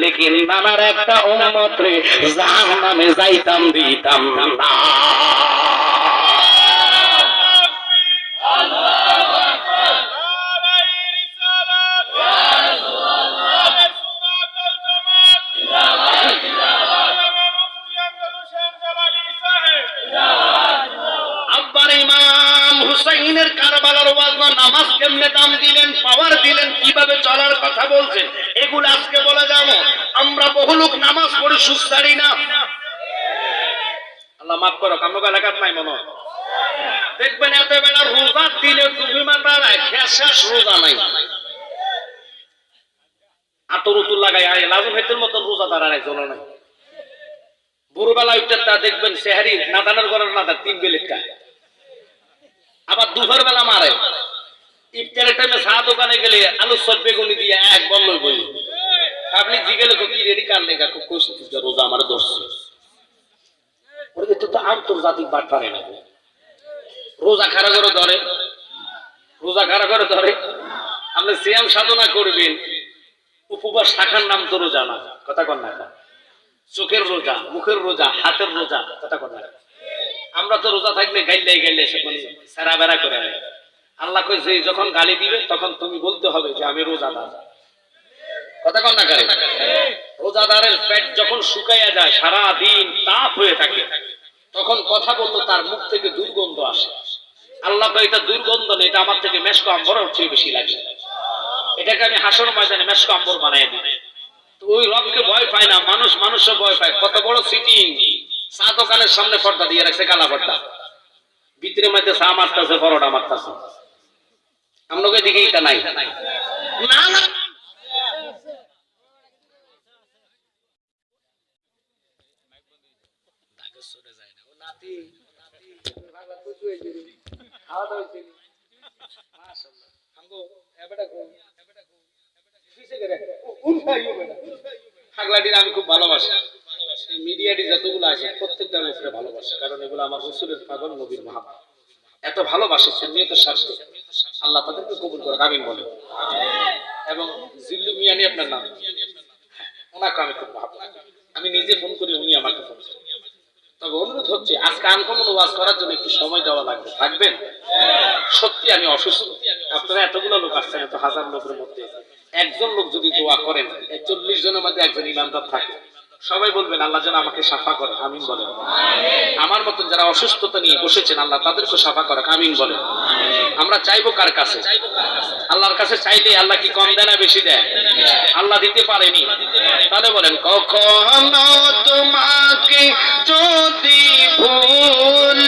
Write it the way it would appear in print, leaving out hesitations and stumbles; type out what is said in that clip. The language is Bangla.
লেকিন নানার একটা উম্মত রে জাহান্নামে যাইতাম দিতাম না। কারবালার ওয়াজনা নামাজ কেমনে দাম দিলেন, পাওয়ার দিলেন, কিভাবে চলার কথা বলছেন, এগুলো আজকে বলে যাবো। আমরা বহু লোক নামাজ পড়ে সুস্থারি না, আল্লাহ মাফ করো, আমাকে এলাকার নাই মনে হয়। দেখবেন এত বেলা রোজা দিলে তুমি মাতার শেষ রোজা নাই, আতর উতুর লাগাই লাজম হেতের মতন রোজা দাঁড়ায় চলে নাই। ভোরবেলা উঠতে দেখবেন সেহারি নাদানের ঘরের নাদা 3 বেলেট খায়, আবার দুপুর বেলা মারে। ইফতারের টাইমে চা দোকানে গেলে আলু সব বেগুনি দিয়ে এক বল বই আপনি জিগেলে কি রেডি কার লেগা রোজা আমার ধরছে। তো আন্তর্জাতিক বাট পারে না, রোজা খারা করে ধরে, রোজা খারা করে ধরে। আপনি সিয়াম সাধনা করবেন, উপবাস শাখার নাম তো রোজা না, কথা কন না। চোখের রোজা, মুখের রোজা, হাতের রোজা, কথা কন না। আমরা তো রোজা থাকলে গাইলে গাইলে সে সারা বেড়া করে। আল্লাহ কই যে যখন গালি দিবে তখন তুমি বলতে হবে যে আমি রোজাদার, কথা কন না। রোজাদারের পেট যখন শুকাইয়া যায়, সারা দিন তাপ হয়ে থাকে, তখন কথা বললো তার মুখ থেকে দুর্গন্ধ আসে। আল্লাহ কই এটা দুর্গন্ধ নেই, এটা আমার থেকে মেশক আম্বরের চেয়ে বেশি লাগে, এটাকে আমি হাসর ময়দানে মেশক আম্বর বানাই দিই। তো ওই রবকে ভয় পায় না মানুষ, মানুষও ভয় পায়। কত বড় সিটিং, চা দোকানের সামনে পর্দা দিয়ে রাখছে, কালা পর্দা, ভিতরে মধ্যে চা মারতেছে, পরোটা মারতেছে। আপনাকে দিকে এটা নাই না না। আমি খুব ভালোবাসি মিডিয়াটি যতগুলো আছে প্রত্যেকটা উপরে ভালোবাসি, কারণ এগুলো আমার রাসূলের পাগল নবীর মাহাব্বত। এত ভালোবাসে সুন্নিয়তের স্বার্থে, আল্লাহ তাদেরকে কবুল করে, আমিন বলে। এবং জিল্লু মিয়ানি আপনার নাম, ওনাকে আমি খুব ভালো, আমি নিজে ফোন করি, উনি আমাকে ফোন করেন। তবে অনুরোধ হচ্ছে আজকে আনকমন ওয়াজ করার জন্য একটু সময় দেওয়া লাগবে, থাকবেন? সত্যি আমি অসুস্থ, আপনারা এতগুলো লোক আসছেন, এত হাজার লোকের মধ্যে একজন লোক যদি দোয়া করেন, 40 জনের মধ্যে একজন ইমানদার থাকে, সবাই বলবেন আল্লাহ যেন আমাকে শাফা করে, আমিন বলেন। আমার মতন যারা অসুস্থতা নিয়ে বসেছেন আল্লাহ তাদেরকে শাফা করে, আমিন বলেন। আমরা চাইবো কার কাছে? আল্লাহর কাছে চাইলে আল্লাহ কি কম দেয় না বেশি দেয়? আল্লাহ দিতে পারেনি, তাহলে বলেন কখনো তোমাকে যদি ভুল